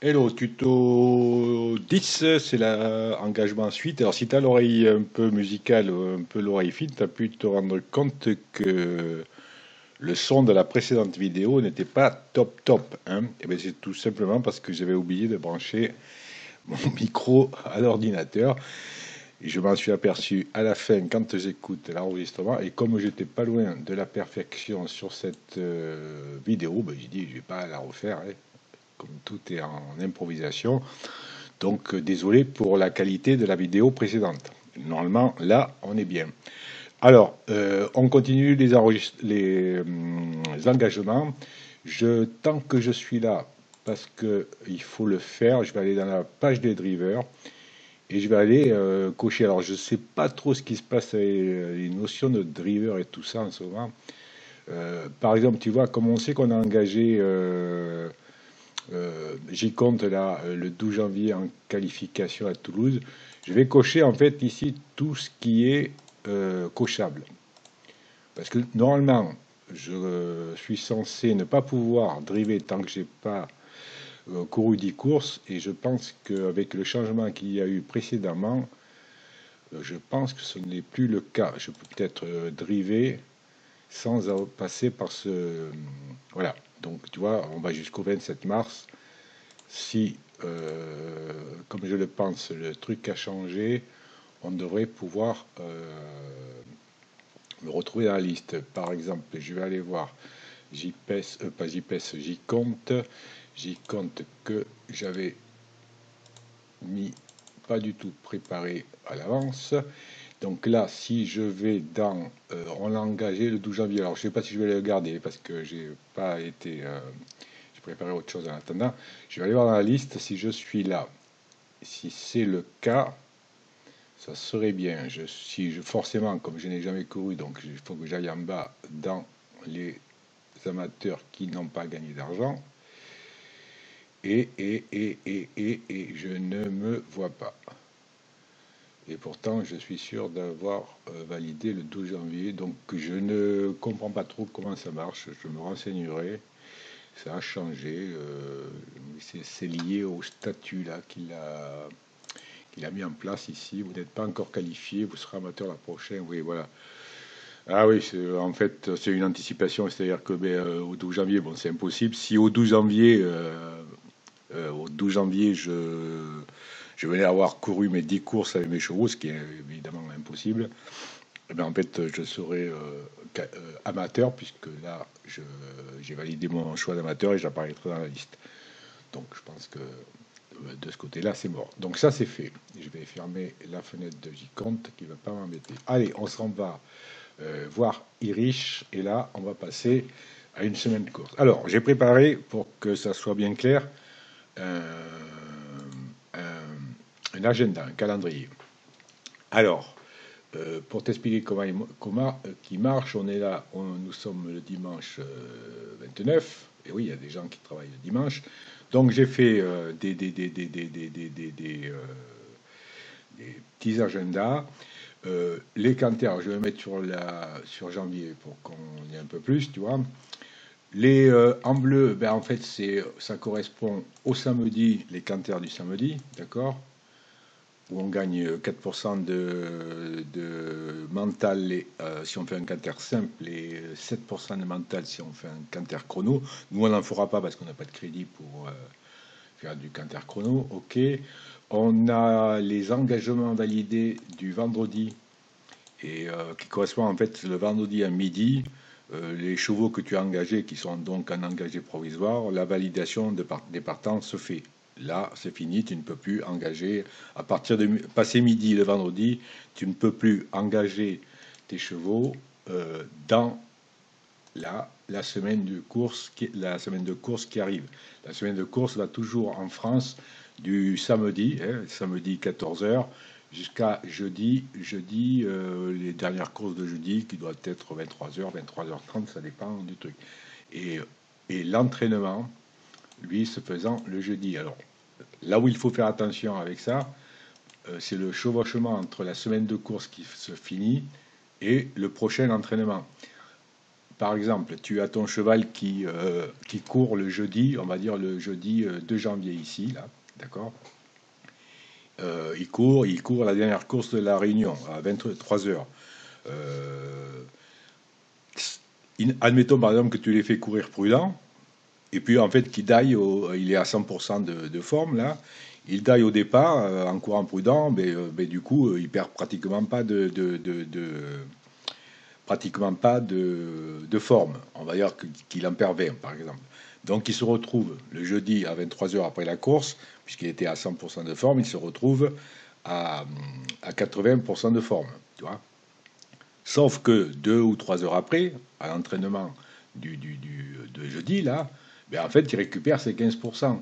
Hello, tuto 10, c'est l'engagement suite. Alors, si tu as l'oreille un peu musicale, un peu l'oreille fine, tu as pu te rendre compte que le son de la précédente vidéo n'était pas top top, hein. Et bien, c'est tout simplement parce que j'avais oublié de brancher mon micro à l'ordinateur. Et je m'en suis aperçu à la fin quand j'écoute l'enregistrement. Et comme j'étais pas loin de la perfection sur cette vidéo, ben, j'ai dit, je vais pas la refaire, hein, comme tout est en improvisation. Donc, désolé pour la qualité de la vidéo précédente. Normalement, là, on est bien. Alors, on continue les engagements. Tant que je suis là, parce qu'il faut le faire, je vais aller dans la page des drivers et je vais aller cocher. Alors, je ne sais pas trop ce qui se passe avec les notions de driver et tout ça en ce moment. Par exemple, tu vois, comme on sait qu'on a engagé j'y compte là le 12 janvier en qualification à Toulouse. Je vais cocher en fait ici tout ce qui est cochable. Parce que normalement, je suis censé ne pas pouvoir driver tant que j'ai pas couru 10 courses. Et je pense qu'avec le changement qu'il y a eu précédemment, je pense que ce n'est plus le cas. Je peux peut-être driver sans passer par ce... Voilà. Donc tu vois, on va jusqu'au 27 mars. Si, comme je le pense, le truc a changé, on devrait pouvoir me retrouver dans la liste. Par exemple, je vais aller voir JPS, pas JPS, J'y compte que j'avais mis pas du tout préparé à l'avance. Donc là, si je vais dans, on l'a engagé le 12 janvier. Alors je sais pas si je vais le garder parce que j'ai pas été, j'ai préparé autre chose en attendant. Je vais aller voir dans la liste si je suis là. Si c'est le cas, ça serait bien. Forcément, comme je n'ai jamais couru, donc il faut que j'aille en bas dans les amateurs qui n'ont pas gagné d'argent. Et je ne me vois pas. Et pourtant, je suis sûr d'avoir validé le 12 janvier. Donc, je ne comprends pas trop comment ça marche. Je me renseignerai. Ça a changé. C'est lié au statut là qu'il a mis en place ici. Vous n'êtes pas encore qualifié. Vous serez amateur la prochaine. Oui, voilà. Ah oui, en fait, c'est une anticipation. C'est-à-dire que au 12 janvier, bon, c'est impossible. Si au 12 janvier, je venais avoir couru mes 10 courses avec mes chevaux, ce qui est évidemment impossible, eh bien, en fait, je serais amateur, puisque là, j'ai validé mon choix d'amateur et j'apparaîtrai dans la liste. Donc, je pense que de ce côté-là, c'est mort. Donc, ça, c'est fait. Je vais fermer la fenêtre de J-Compte qui ne va pas m'embêter. Allez, on s'en va voir Irish, et là, on va passer à une semaine de course. Alors, j'ai préparé, pour que ça soit bien clair, un, un agenda, un calendrier. Alors, pour t'expliquer comment qui marche, on est là, nous sommes le dimanche 29, et oui, il y a des gens qui travaillent le dimanche. Donc j'ai fait des petits agendas. Les canters, je vais mettre sur janvier pour qu'on y ait un peu plus, tu vois. Les en bleu, ben en fait, ça correspond au samedi, les canters du samedi, d'accord? Où on gagne 4% de mental si on fait un canter simple et 7% de mental si on fait un canter chrono. Nous, on n'en fera pas parce qu'on n'a pas de crédit pour faire du canter chrono. OK. On a les engagements validés du vendredi et qui correspondent en fait le vendredi à midi. Les chevaux que tu as engagés, qui sont donc en engagé provisoire, la validation des partants se fait. Là, c'est fini, tu ne peux plus engager. À partir de passé midi le vendredi, tu ne peux plus engager tes chevaux dans la semaine de course qui arrive. La semaine de course va toujours en France du samedi, samedi 14 heures, jusqu'à jeudi, les dernières courses de jeudi qui doivent être 23 heures, 23h30, ça dépend du truc. Et, et l'entraînement, lui, se faisant le jeudi. Alors, là où il faut faire attention avec ça, c'est le chevauchement entre la semaine de course qui se finit et le prochain entraînement. par exemple, tu as ton cheval qui court le jeudi, on va dire le jeudi 2 janvier ici, là, d'accord. Il court la dernière course de la Réunion à 23 heures. Euh, Admettons par exemple que tu les fais courir prudent, et puis en fait qu'il daille, il est à 100% de forme là, il daille au départ en courant prudent, mais du coup il perd pratiquement pas pratiquement pas de forme. On va dire qu'il en perd 20 par exemple. Donc il se retrouve le jeudi à 23 heures après la course, puisqu'il était à 100% de forme, il se retrouve à 80% de forme. Tu vois. Sauf que 2 ou 3 heures après, à l'entraînement de jeudi, là, ben en fait, il récupère ses 15%.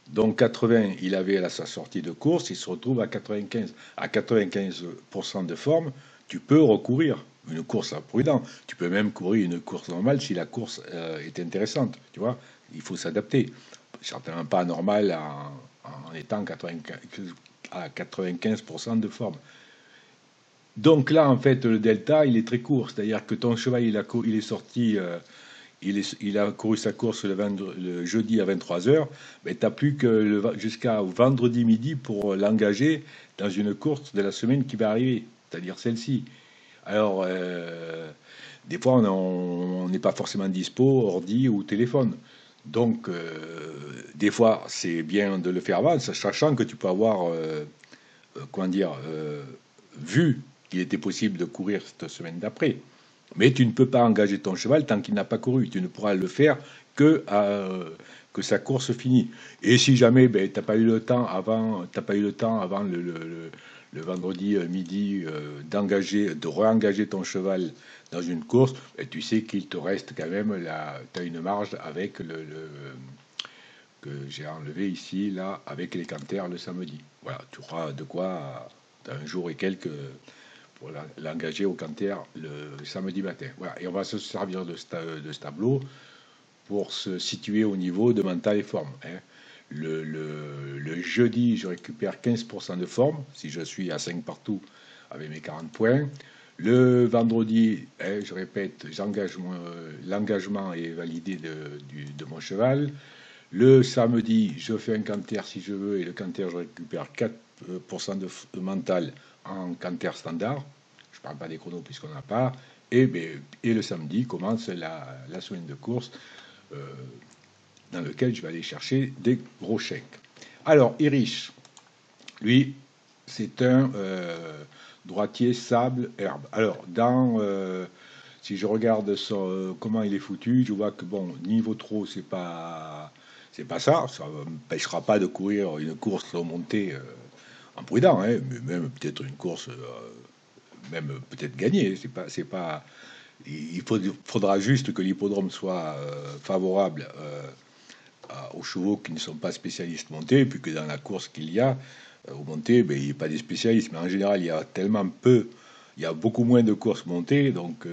Donc 80, il avait à sa sortie de course, il se retrouve à 95. À 95% de forme, tu peux recourir une course à prudent. Tu peux même courir une course normale si la course est intéressante. Tu vois, il faut s'adapter. Certainement pas normal en étant à 95% de forme. Donc là, en fait, le delta, il est très court. C'est-à-dire que ton cheval, il est sorti, il a couru sa course le jeudi à 23 heures. Mais tu n'as plus que jusqu'à vendredi midi pour l'engager dans une course de la semaine qui va arriver, c'est-à-dire celle-ci. Alors, des fois, on n'est pas forcément dispo, ordi ou téléphone. Donc, des fois, c'est bien de le faire avant, sachant que tu peux avoir, comment dire, vu qu'il était possible de courir cette semaine d'après. Mais tu ne peux pas engager ton cheval tant qu'il n'a pas couru. Tu ne pourras le faire que sa course finit. Et si jamais ben, tu n'as pas eu le temps avant, le vendredi midi de re-engager ton cheval dans une course, ben, tu sais qu'il te reste quand même tu as une marge avec que j'ai enlevé ici, là, avec les canters le samedi. Voilà, tu auras de quoi, un jour et quelques, pour l'engager au canter le samedi matin. Voilà, et on va se servir de ce tableau pour se situer au niveau de mental et forme. Hein. Le jeudi, je récupère 15% de forme, si je suis à 5 partout avec mes 40 points. Le vendredi, hein, je répète, l'engagement est validé de mon cheval. Le samedi, je fais un canter si je veux, et le canter, je récupère 4% de mental en canter standard. Je ne parle pas des chronos puisqu'on n'a pas. Et le samedi commence la semaine de course euh, dans lequel je vais aller chercher des gros chèques. Alors, Irish, lui, c'est un droitier sable herbe. Alors, si je regarde comment il est foutu, je vois que bon, niveau trop, c'est pas ça. Ça ne m'empêchera pas de courir une course remontée en prudent, hein, mais même peut-être une course, même peut-être gagnée. C'est pas. Faudra juste que l'hippodrome soit favorable aux chevaux qui ne sont pas spécialistes montés, et puis que dans la course qu'il y a aux montées, ben, il n'y a pas des spécialistes, mais en général, il y a tellement peu, il y a beaucoup moins de courses montées, donc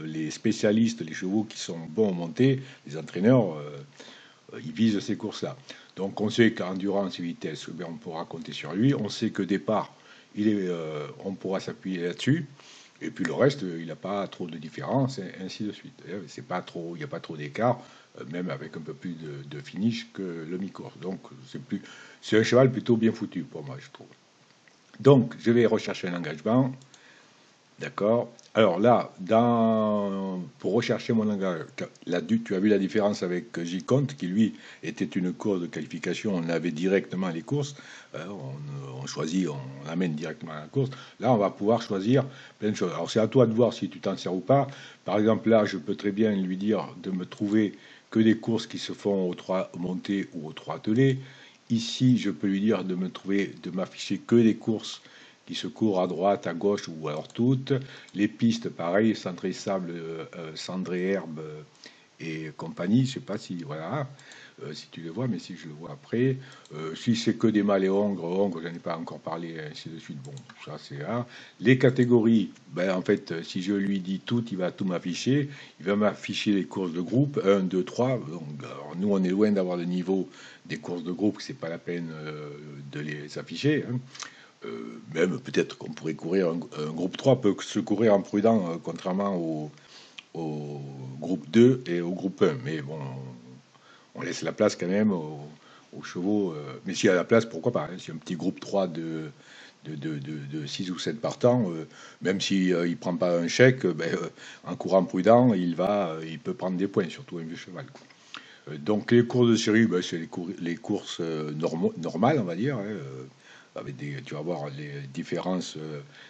les spécialistes, les chevaux qui sont bons montés, les entraîneurs, ils visent ces courses-là. Donc on sait qu'endurance et vitesse, ben, on pourra compter sur lui. On sait que départ, on pourra s'appuyer là-dessus. Et puis le reste, il n'a pas trop de différence, et ainsi de suite. C'est pas trop, il n'y a pas trop d'écart, même avec un peu plus de finish que le mi-course. Donc c'est un cheval plutôt bien foutu pour moi, je trouve. Donc je vais rechercher un engagement. D'accord. Alors là, pour rechercher mon langage, tu as vu la différence avec J-Compte, qui lui était une course de qualification, on avait directement les courses, on choisit, on amène directement à la course. Là, on va pouvoir choisir plein de choses. Alors c'est à toi de voir si tu t'en sers ou pas. Par exemple, là, je peux très bien lui dire de me trouver que des courses qui se font aux 3 montées ou aux 3 attelés. Ici, je peux lui dire de m'afficher que des courses qui se courent à droite, à gauche ou alors toutes. Les pistes, pareil, cendré sable, cendré herbe et compagnie. Je sais pas si voilà, si tu le vois, mais si je le vois après. Si c'est que des mâles et ongres, j'en ai pas encore parlé, ainsi de suite. Bon, ça c'est là. Les catégories, ben en fait, si je lui dis tout, il va tout m'afficher. Il va m'afficher les courses de groupe, 1, 2, 3. Donc, alors, nous, on est loin d'avoir le niveau des courses de groupe, c'est pas la peine de les afficher. Hein. Même peut-être qu'on pourrait courir un groupe 3 peut se courir en prudent, contrairement au groupe 2 et au groupe 1. Mais bon, on laisse la place quand même aux chevaux. Mais s'il y a la place, pourquoi pas, hein. Si un petit groupe 3 de 6 ou 7 partants, même s'il ne prend pas un chèque, en courant prudent, il peut prendre des points, surtout un vieux cheval, quoi. Donc les courses de série, c'est les courses normales, on va dire, hein, tu vas voir les différences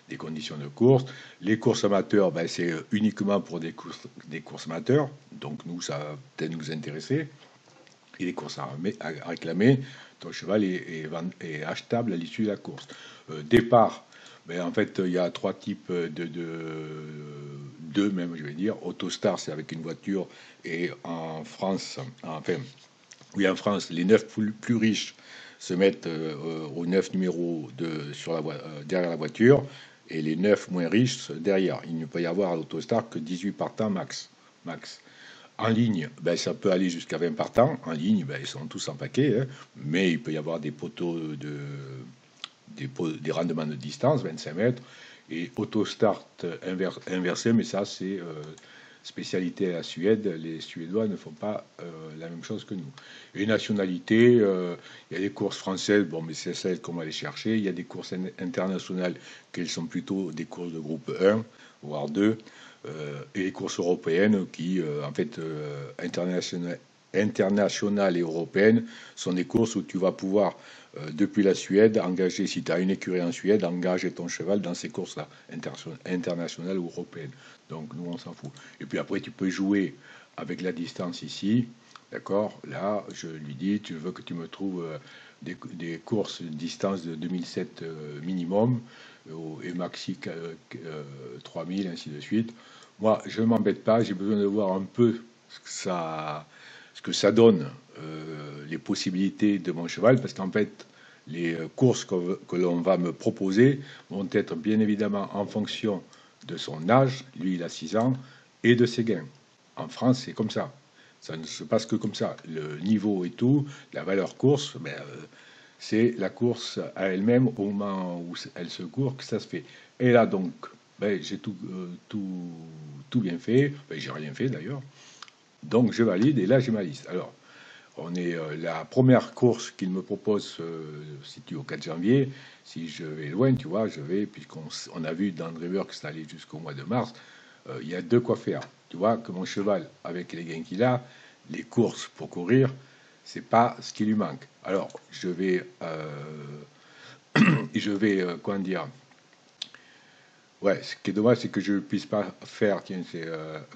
des conditions de course. Les courses amateurs, c'est uniquement pour des courses amateurs, donc nous, ça va peut-être nous intéresser. Et les courses à réclamer, ton cheval est achetable à l'issue de la course. Départ, en fait, il y a trois types deux même, je vais dire. Autostar, c'est avec une voiture, et en France, enfin, oui, en France, les 9 plus riches se mettent aux 9 numéros derrière la voiture, et les 9 moins riches derrière. Il ne peut y avoir à l'Autostar que 18 partants max. En ligne, ça peut aller jusqu'à 20 partants. En ligne, ils sont tous en paquet, hein, mais il peut y avoir des poteaux des rendements de distance, 25 mètres, et autostart inversé, mais ça, c'est spécialité à la Suède. Les Suédois ne font pas la même chose que nous. Et nationalité, il y a des courses françaises, bon, mais c'est celles qu'on va aller chercher. Il y a des courses internationales, qu'elles sont plutôt des courses de groupe 1, voire 2. Et les courses européennes qui, en fait, internationales et européennes, sont des courses où tu vas pouvoir, depuis la Suède, engager, si tu as une écurie en Suède, engager ton cheval dans ces courses-là, internationales ou européennes. Donc nous, on s'en fout. Et puis après, tu peux jouer avec la distance ici. D'accord. Là, je lui dis, tu veux que tu me trouves des courses de distance de 2007 minimum, et maxi 3000, ainsi de suite. Moi, je ne m'embête pas, j'ai besoin de voir un peu ce que ça donne, les possibilités de mon cheval, parce qu'en fait, les courses que l'on va me proposer vont être bien évidemment en fonction de son âge, lui il a 6 ans, et de ses gains. En France, c'est comme ça. Ça ne se passe que comme ça. Le niveau et tout, la valeur course, c'est la course à elle-même au moment où elle se court que ça se fait. Et là donc, j'ai tout bien fait. J'ai rien fait d'ailleurs. Donc je valide et là j'ai ma liste. Alors, on est la première course qu'il me propose se situe au 4 janvier. Si je vais loin, tu vois, je vais, puisqu'on a vu dans Driver que ça allait jusqu'au mois de mars, il y a de quoi faire. Tu vois que mon cheval, avec les gains qu'il a, les courses pour courir, c'est pas ce qui lui manque. Alors, comment dire, ouais, ce qui est dommage, c'est que je puisse pas faire, tiens,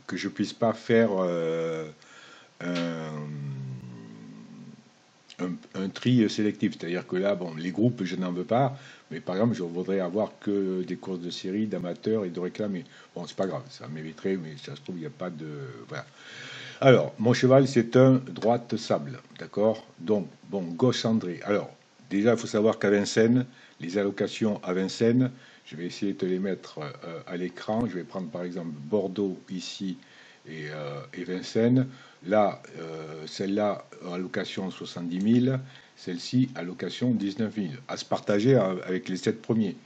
que je puisse pas faire un, un tri sélectif. C'est-à-dire que là, bon, les groupes, je n'en veux pas, mais par exemple, je voudrais avoir que des courses de série, d'amateurs et de réclamés. Bon, c'est pas grave, ça m'éviterait, mais ça se trouve, il n'y a pas de. Voilà. Alors, mon cheval, c'est un droite sable, d'accord. Donc, bon, gauche cendré. Alors, déjà, il faut savoir qu'à Vincennes, les allocations à Vincennes, je vais essayer de te les mettre à l'écran. Je vais prendre par exemple Bordeaux ici et Vincennes. Là, celle-là, allocation 70 000, celle-ci, allocation 19 000, à se partager avec les 7 premiers.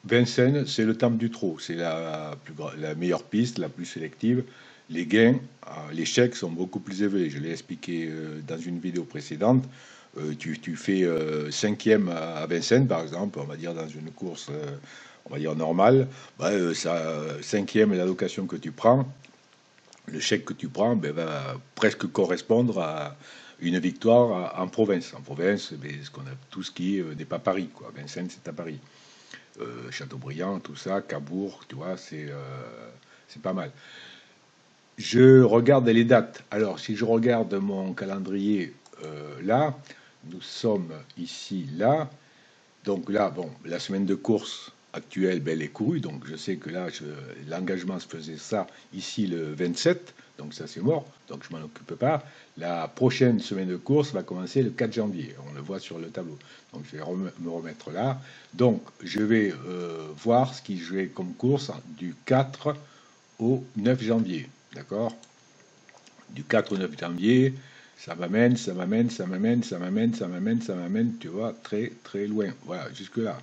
Vincennes, c'est le temple du trot, c'est la meilleure piste, la plus sélective. Les gains, les chèques sont beaucoup plus élevés. Je l'ai expliqué dans une vidéo précédente. Tu fais cinquième à Vincennes, par exemple, on va dire dans une course, on va dire normale. Cinquième est l'allocation que tu prends. Le chèque que tu prends va presque correspondre à une victoire en province. En province, tout ce qui n'est pas Paris, quoi. Vincennes, c'est à Paris. Châteaubriand, tout ça, Cabourg, tu vois, c'est pas mal. Je regarde les dates. Alors, si je regarde mon calendrier là, nous sommes ici, là. Donc là, bon, la semaine de course actuelle, elle est courue. Donc je sais que là, l'engagement se faisait ça ici le 27. Donc ça, c'est mort. Donc je m'en occupe pas. La prochaine semaine de course va commencer le 4 janvier. On le voit sur le tableau. Donc je vais me remettre là. Donc je vais voir ce qui jouait comme course du 4 au 9 janvier. D'accord? Du 4 au 9 janvier, ça m'amène, tu vois, très, très loin. Voilà, jusque-là.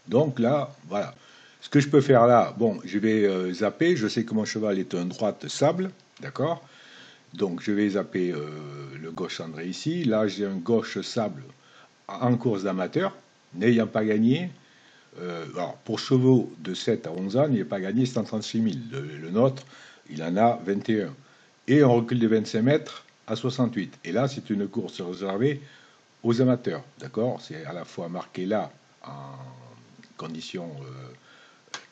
Donc là, voilà. Ce que je peux faire là, bon, je vais zapper. Je sais que mon cheval est un droite sable, d'accord? Donc je vais zapper le gauche cendré ici. Là, j'ai un gauche sable en course d'amateur, n'ayant pas gagné. Alors, pour chevaux de 7 à 11 ans, il n'a pas gagné 136 000. Le nôtre, il en a 21. Et un recul de 25 mètres à 68. Et là, c'est une course réservée aux amateurs. D'accord? C'est à la fois marqué là en conditions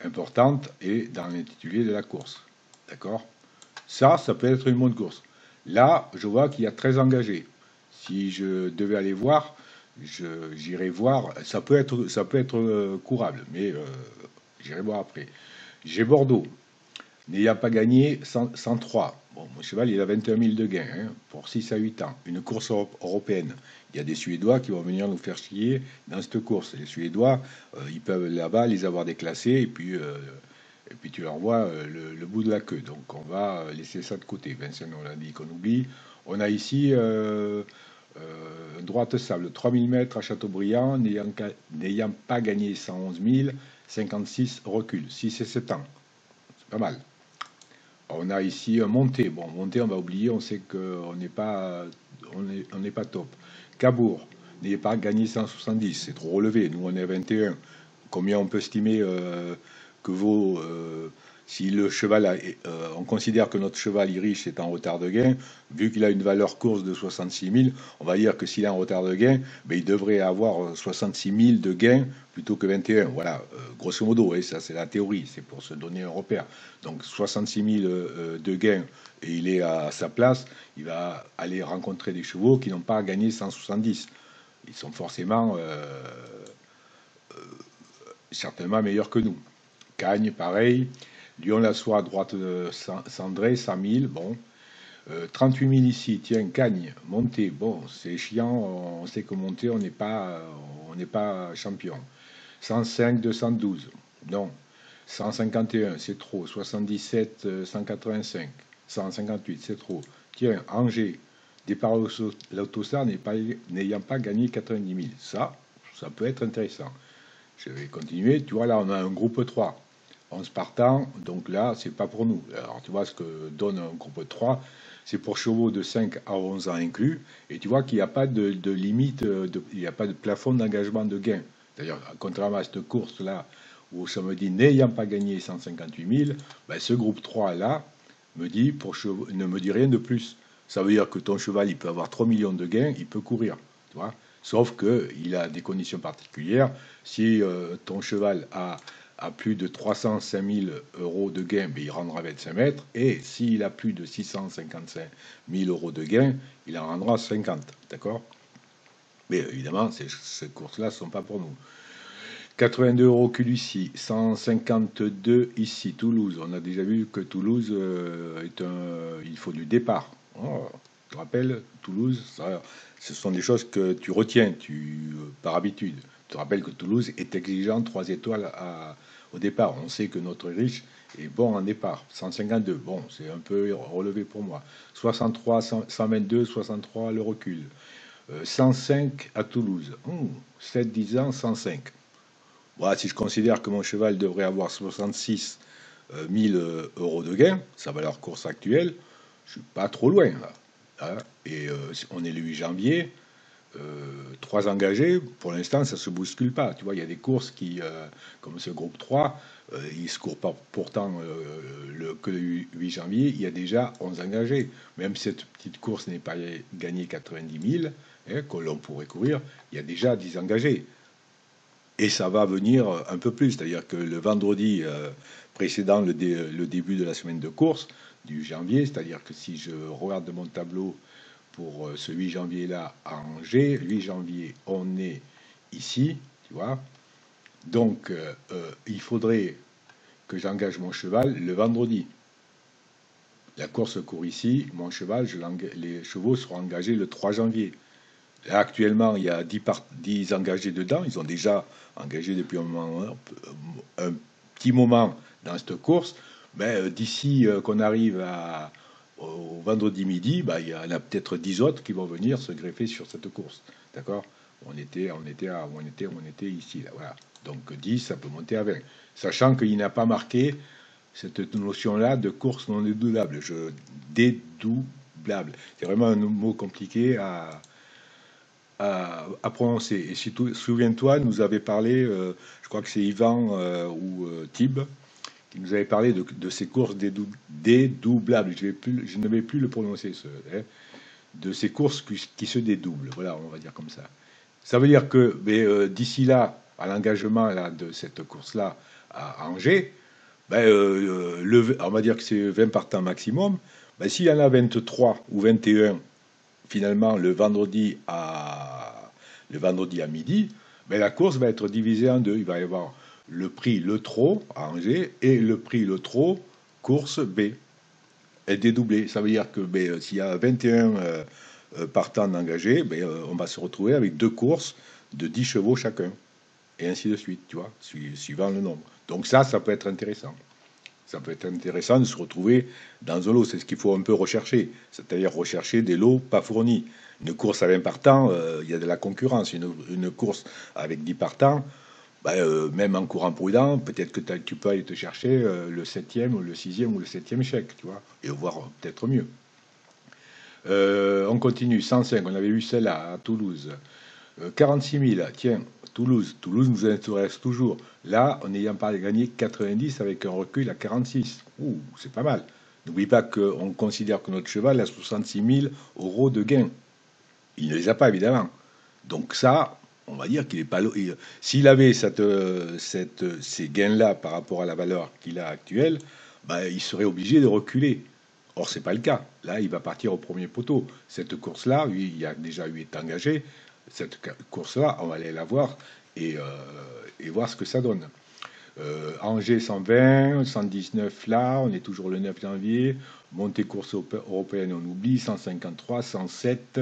importantes et dans l'intitulé de la course. D'accord? Ça peut être une bonne course. Là, je vois qu'il y a 13 engagés. Si je devais aller voir, j'irai voir. Ça peut être courable, mais j'irai voir après. J'ai Bordeaux, n'ayant pas gagné 103. Bon, mon cheval, il a 21 000 de gains hein, pour 6 à 8 ans. Une course européenne. Il y a des Suédois qui vont venir nous faire chier dans cette course. Les Suédois, ils peuvent là-bas les avoir déclassés et puis tu leur vois le bout de la queue. Donc on va laisser ça de côté. Vincent, on l'a dit qu'on oublie. On a ici droite sable, 3000 mètres à Châteaubriand, n'ayant pas gagné 111 000, 56 recul, 6 et 7 ans. C'est pas mal. On a ici un monté. Bon, monté, on va oublier, on sait qu'on n'est pas top. Cabourg, n'ayez pas gagné 170, c'est trop relevé. Nous, on est à 21. Combien on peut estimer que vaut si le cheval, on considère que notre cheval riche est en retard de gain, vu qu'il a une valeur course de 66 000, on va dire que s'il est en retard de gain, ben, il devrait avoir 66 000 de gain plutôt que 21. Voilà, grosso modo, et ça c'est la théorie, c'est pour se donner un repère. Donc 66 000 de gain et il est à sa place, il va aller rencontrer des chevaux qui n'ont pas gagné 170. Ils sont forcément certainement meilleurs que nous. Cagne, pareil. Lyon-la-Soie, droite de Cendré, 100 000. Bon. 38 000 ici. Tiens, Cagne, montée. Bon, c'est chiant. On sait que monter, on n'est pas champion. 105, 212. Non. 151, c'est trop. 77, 185. 158, c'est trop. Tiens, Angers, départ à l'autostar n'ayant pas gagné 90 000. Ça peut être intéressant. Je vais continuer. Tu vois, là, on a un groupe 3. 11 partants, donc là, c'est pas pour nous. Alors, tu vois ce que donne un groupe 3, c'est pour chevaux de 5 à 11 ans inclus. Et tu vois qu'il n'y a pas de limite, il n'y a pas de plafond d'engagement de gain. D'ailleurs, contrairement à cette course-là, où ça me dit n'ayant pas gagné 158 000, ben, ce groupe 3-là me dit ne me dit rien de plus. Ça veut dire que ton cheval, il peut avoir 3 millions de gains, il peut courir. Tu vois, sauf qu'il a des conditions particulières. Si ton cheval a plus de 305 000 euros de gain, ben, il rendra 25 mètres. Et s'il a plus de 655 000 euros de gain, il en rendra 50. D'accord? Mais évidemment, ces courses-là ne sont pas pour nous. 82 euros cul ici, 152 ici, Toulouse. On a déjà vu que Toulouse il faut du départ. Oh, tu te rappelles, Toulouse, ce sont des choses que tu retiens par habitude. Tu te rappelles que Toulouse est exigeant 3 étoiles au départ. On sait que notre riche est bon en départ. 152, bon, c'est un peu relevé pour moi. 63, 122, 63 le recul. 105 à Toulouse. 7-10 ans, 105. Voilà, si je considère que mon cheval devrait avoir 66 000 euros de gain, sa valeur course actuelle, je suis pas trop loin. Là. Hein. Et on est le 8 janvier, 3 engagés, pour l'instant, ça ne se bouscule pas. Tu vois, il y a des courses qui, comme ce groupe 3, il ne se court pas pourtant que le 8 janvier, il y a déjà 11 engagés. Même si cette petite course n'est pas gagnée 90 000, hein, que l'on pourrait courir, il y a déjà 10 engagés. Et ça va venir un peu plus, c'est-à-dire que le vendredi précédent le début de la semaine de course, du janvier, c'est-à-dire que si je regarde mon tableau pour ce 8 janvier-là à Angers, 8 janvier, on est ici, tu vois. Donc, il faudrait que j'engage mon cheval le vendredi. La course court ici, mon cheval, les chevaux seront engagés le 3 janvier. Là, actuellement, il y a 10 engagés dedans. Ils ont déjà engagé depuis un petit moment dans cette course. Mais d'ici qu'on arrive au vendredi midi, il y en a peut-être 10 autres qui vont venir se greffer sur cette course. D'accord? On était ici, là, voilà. Donc 10, ça peut monter à 20. Sachant qu'il n'a pas marqué cette notion-là de course non dédoublable. Dédoublable. C'est vraiment un mot compliqué à prononcer. Et si souviens-toi, nous avait parlé, je crois que c'est Yvan ou Tib, qui nous avait parlé de ces courses dédoublables. Je ne vais plus le prononcer, de ces courses qui se dédoublent. Voilà, on va dire comme ça. Ça veut dire que d'ici là, à l'engagement là, de cette course-là à Angers, on va dire que c'est 20 partants maximum. S'il y en a 23 ou 21, finalement, le vendredi à midi, la course va être divisée en deux. Il va y avoir le prix Le Trot à Angers et le prix Le Trot course B. Et dédoublé. Ça veut dire que s'il y a 21 partants engagés, on va se retrouver avec deux courses de 10 chevaux chacun. Et ainsi de suite, tu vois, suivant le nombre. Donc ça peut être intéressant. Ça peut être intéressant de se retrouver dans un lot. C'est ce qu'il faut un peu rechercher. C'est-à-dire rechercher des lots pas fournis. Une course à 20 partants, il y a de la concurrence. Une course avec 10 partants, même en courant prudent, peut-être que tu peux aller te chercher le 7e ou le 6e ou le 7e chèque, tu vois, et voir peut-être mieux. On continue, 105, on avait vu celle-là à Toulouse. 46 000, tiens, Toulouse nous intéresse toujours. Là, en n'ayant pas gagné 90 avec un recul à 46. Ouh, c'est pas mal. N'oublie pas qu'on considère que notre cheval a 66 000 euros de gains. Il ne les a pas, évidemment. Donc ça, on va dire qu'il est pas... S'il avait ces gains-là par rapport à la valeur qu'il a actuelle, il serait obligé de reculer. Or, c'est pas le cas. Là, il va partir au premier poteau. Cette course-là, lui, il y a déjà eu été engagé. Cette course-là, on va aller la voir et voir ce que ça donne. Angers 120, 119 là, on est toujours le 9 janvier. Montée course européenne, on oublie, 153, 107,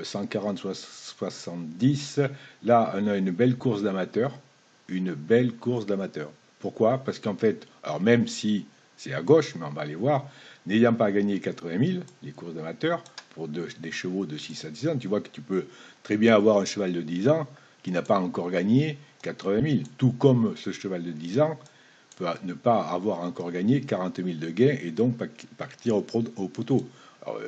140, 70. Là, on a une belle course d'amateurs. Une belle course d'amateurs. Pourquoi? Parce qu'en fait, alors même si c'est à gauche, mais on va aller voir, n'ayant pas gagné 80 000, les courses d'amateurs, pour des chevaux de 6 à 10 ans, tu vois que tu peux très bien avoir un cheval de 10 ans qui n'a pas encore gagné 80 000, tout comme ce cheval de 10 ans peut ne pas avoir encore gagné 40 000 de gains et donc partir au poteau. Alors,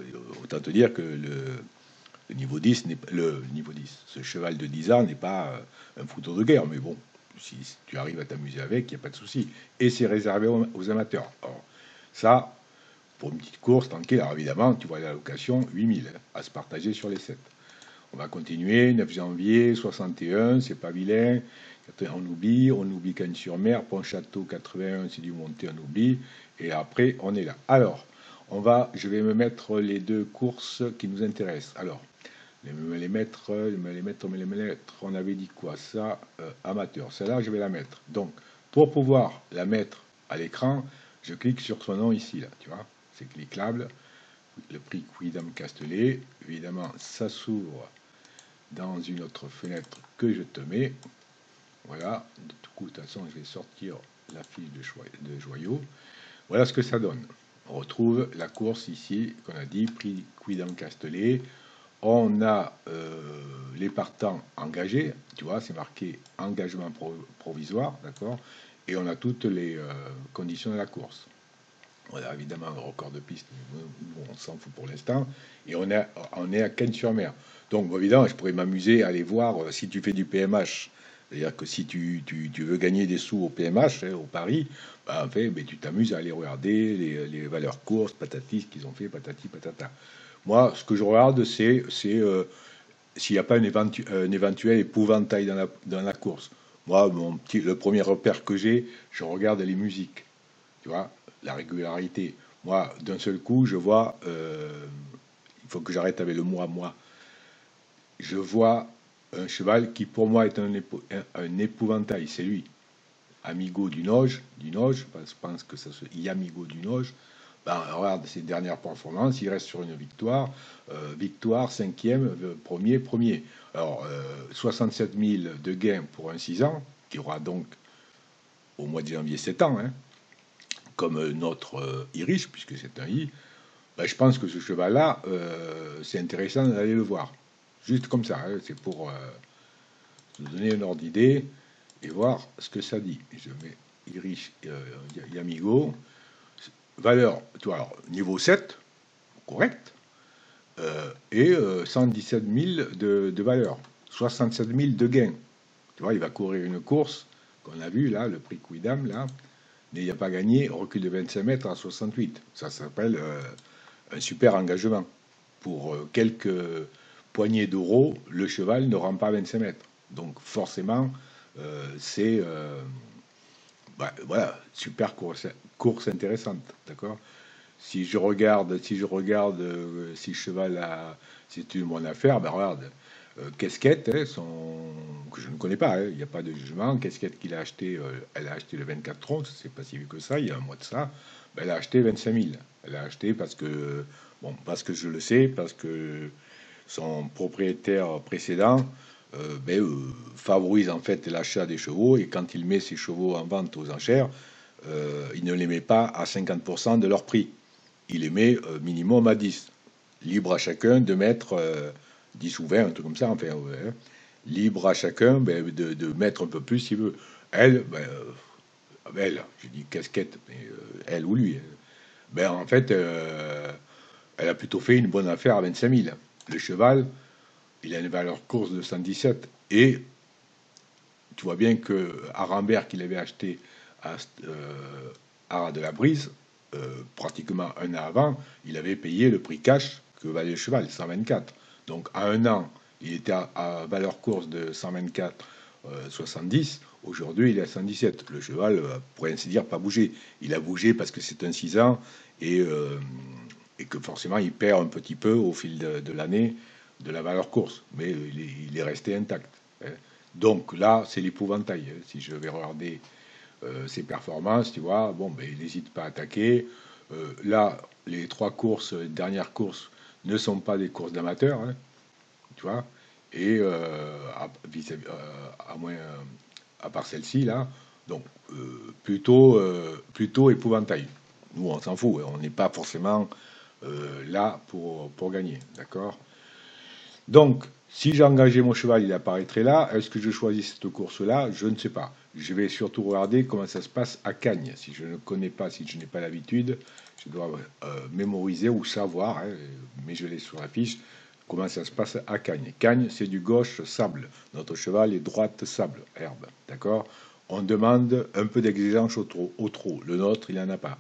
autant te dire que le niveau 10, ce cheval de 10 ans n'est pas un couteau de guerre, mais bon, si tu arrives à t'amuser avec, il n'y a pas de souci. Et c'est réservé aux amateurs. Alors, ça, pour une petite course, tranquille, alors évidemment, tu vois la location, 8 000 à se partager sur les 7. On va continuer, 9 janvier, 61, c'est pas vilain. On oublie Cannes-sur-Mer, Pontchâteau 81, c'est du monté, on oublie. Et après, on est là. Alors, je vais me mettre les deux courses qui nous intéressent. Alors, me les mettre, on avait dit quoi ça amateur, celle-là, je vais la mettre. Donc, pour pouvoir la mettre à l'écran, je clique sur son nom ici, là, tu vois, c'est cliquable. Le prix Quidam Castellet, évidemment, ça s'ouvre dans une autre fenêtre que je te mets. Voilà, du coup, de toute façon, je vais sortir la fiche de joyaux. Voilà ce que ça donne. On retrouve la course ici, qu'on a dit, prix Quidam Castellet. On a les partants engagés, tu vois, c'est marqué engagement provisoire, d'accord, et on a toutes les conditions de la course. On a évidemment un record de piste, mais on s'en fout pour l'instant, et on est à Cannes-sur-Mer. Donc, bon, évidemment, je pourrais m'amuser à aller voir si tu fais du PMH, c'est-à-dire que si tu veux gagner des sous au PMH, au Paris, en fait, tu t'amuses à aller regarder les valeurs courses, patatis, ce qu'ils ont fait, patati, patata. Moi, ce que je regarde, c'est s'il n'y a pas un éventuel épouvantail dans la course. Moi, le premier repère que j'ai, je regarde les musiques. Tu vois, la régularité. Moi, d'un seul coup, je vois, il faut que j'arrête avec le moi. Je vois un cheval qui, pour moi, est un épouvantail. C'est lui. Amigo du Noge, je pense que ça se Yamigo du Noge. Regarde ses dernières performances, il reste sur une victoire, victoire, 5e, premier. Alors, 67 000 de gains pour un 6 ans, qui aura donc au mois de janvier 7 ans, hein, comme notre Irish, puisque c'est un I. Je pense que ce cheval-là, c'est intéressant d'aller le voir. Juste comme ça, hein, c'est pour vous donner un ordre d'idée et voir ce que ça dit. Je mets Irish Yamigo. Valeur, tu vois, alors, niveau 7, correct, et 117 000 de valeur, 67 000 de gain. Tu vois, il va courir une course qu'on a vu là, le prix Quidam, là, mais il n'a pas gagné, recul de 25 mètres à 68. Ça s'appelle un super engagement. Pour quelques poignées d'euros, le cheval ne rend pas 25 mètres. Donc forcément, c'est voilà, super course intéressante, d'accord. Si le cheval a, si c'est une bonne affaire, ben regarde, Casquette, hein, que je ne connais pas, hein, il n'y a pas de jugement. Casquette qu'il a acheté, elle a acheté le 24 troncs, c'est pas si vieux que ça, il y a un mois de ça. Ben, elle a acheté 25 000. Elle a acheté parce que, bon, parce que je le sais, parce que son propriétaire précédent favorise en fait l'achat des chevaux et quand il met ses chevaux en vente aux enchères, il ne les met pas à 50% de leur prix. Il les met minimum à 10. Libre à chacun de mettre 10 ou 20, un truc comme ça, enfin, ouais, hein. Libre à chacun de mettre un peu plus s'il veut. Elle, je dis casquette, mais elle ou lui, en fait, elle a plutôt fait une bonne affaire à 25 000. Le cheval, il a une valeur course de 117. Et tu vois bien que Arambert, qu'il avait acheté à de la Brise, pratiquement un an avant, il avait payé le prix cash que valait le cheval, 124. Donc à un an, il était à valeur course de 124, 70. Aujourd'hui, il est à 117. Le cheval, pour ainsi dire, pas bougé. Il a bougé parce que c'est un 6 ans et que forcément, il perd un petit peu au fil de l'année de la valeur course. Mais il est resté intact, hein. Donc là, c'est l'épouvantail. Hein. Si je vais regarder ses performances, tu vois, bon, ben, il n'hésite pas à attaquer. Là, les trois courses, dernières courses, ne sont pas des courses d'amateurs, hein, tu vois, et à moins, à part celle-ci, là, donc plutôt épouvantail. Nous, on s'en fout, hein, on n'est pas forcément là pour gagner, d'accord. Donc, si j'ai engagé mon cheval, il apparaîtrait là. Est-ce que je choisis cette course-là? Je ne sais pas. Je vais surtout regarder comment ça se passe à Cagnes. Si je ne connais pas, si je n'ai pas l'habitude, je dois mémoriser ou savoir, hein, mais je l'ai sur la fiche, comment ça se passe à Cagnes. Cagnes, c'est du gauche sable. Notre cheval est droite sable, herbe. D'accord. On demande un peu d'exigence au trot. Le nôtre, il n'en a pas.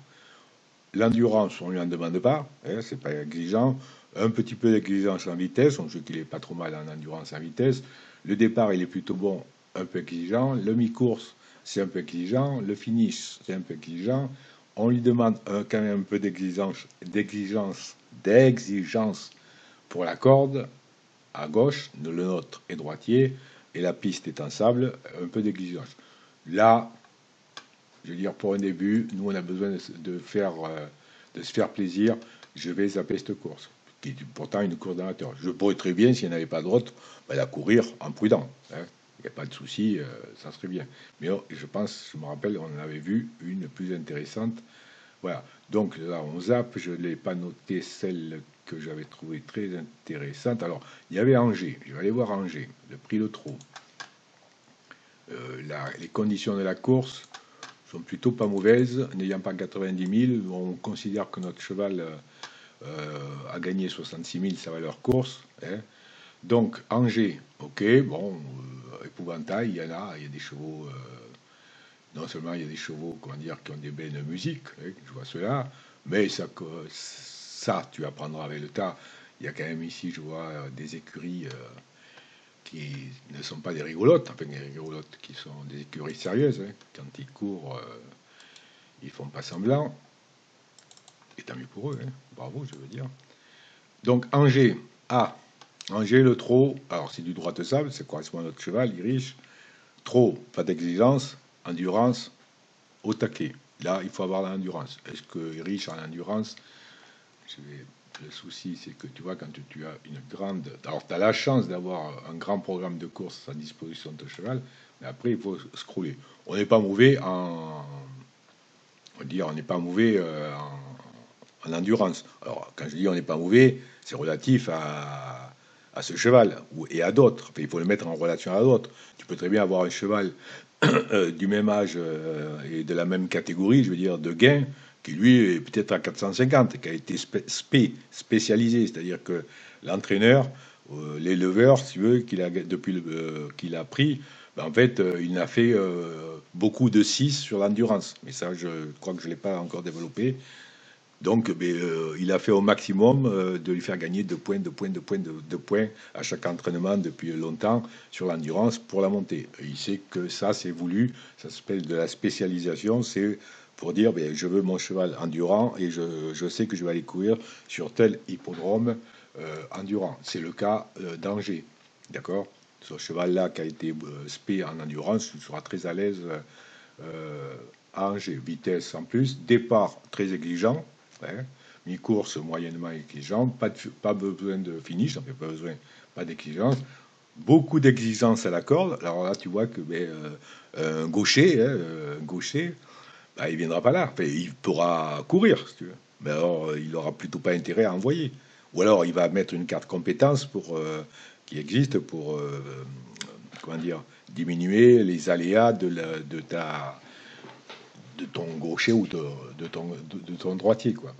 L'endurance, on ne lui en demande pas, hein, c'est pas exigeant. Un petit peu d'exigence en vitesse, on sait qu'il est pas trop mal en endurance en vitesse. Le départ, il est plutôt bon, un peu exigeant. Le mi-course, c'est un peu exigeant. Le finish, c'est un peu exigeant. On lui demande quand même un peu d'exigence pour la corde à gauche, le nôtre est droitier, et la piste est en sable, un peu d'exigence. Là, je veux dire, pour un début, nous, on a besoin de se faire plaisir. Je vais zapper cette course, qui est pourtant une course d'amateur. Je pourrais très bien, s'il n'y en avait pas d'autre, la courir en prudent, hein. Il n'y a pas de souci, ça serait bien. Mais je pense, je me rappelle, on en avait vu une plus intéressante. Voilà. Donc là, on zappe. Je ne l'ai pas noté, celle que j'avais trouvée très intéressante. Alors, il y avait Angers. Je vais aller voir Angers. Le prix le trot. Les conditions de la course sont plutôt pas mauvaises. N'ayant pas 90 000, on considère que notre cheval a gagné 66 000 sa valeur course, hein. Donc Angers, ok, bon, épouvantail, il y a des chevaux. Non seulement il y a des chevaux, comment dire, qui ont des belles musiques, hein, je vois cela, mais ça, tu apprendras avec le tas. Il y a quand même ici, je vois, des écuries qui ne sont pas des rigolotes, enfin des rigolotes qui sont des écuries sérieuses, hein. Quand ils courent, ils font pas semblant, et tant mieux pour eux, hein. Bravo, je veux dire. Donc Angers, Angers le trot, alors c'est du droit de sable, ça correspond à notre cheval, il est riche. Trot, pas d'exigence, endurance, au taquet. Là, il faut avoir l'endurance. Est-ce que riche en endurance? Le souci, c'est que tu vois, quand tu as une grande. Alors, tu as la chance d'avoir un grand programme de course à disposition de ton cheval, mais après, il faut scroller. On n'est pas mauvais en. On va dire, on n'est pas mauvais en endurance. Alors, quand je dis on n'est pas mauvais, c'est relatif à à ce cheval et à d'autres. Enfin, il faut le mettre en relation à d'autres. Tu peux très bien avoir un cheval du même âge et de la même catégorie, je veux dire, de gain, qui lui est peut-être à 450, qui a été spécialisé, c'est-à-dire que l'entraîneur, l'éleveur, si tu veux, depuis qu'il a pris, ben, en fait, il a fait beaucoup de 6 sur l'endurance. Mais ça, je crois que je ne l'ai pas encore développé. Donc, il a fait au maximum de lui faire gagner 2 points, 2 points, 2 points, 2 points à chaque entraînement depuis longtemps sur l'endurance pour la montée. Et il sait que ça, c'est voulu, ça s'appelle de la spécialisation, c'est pour dire, je veux mon cheval endurant et je sais que je vais aller courir sur tel hippodrome endurant. C'est le cas d'Angers, d'accord? Ce cheval-là qui a été spé en endurance, il sera très à l'aise à Angers. Vitesse en plus, départ très exigeant, hein, mi-course moyennement exigeant, pas besoin de finish, donc pas besoin, pas d'exigence, beaucoup d'exigence à la corde. Alors là, tu vois que un gaucher, bah, il viendra pas là. Enfin, il pourra courir, si tu veux. Mais alors, il aura plutôt pas intérêt à envoyer. Ou alors, il va mettre une carte compétence qui existe pour comment dire, diminuer les aléas de ton gaucher ou de ton droitier, quoi.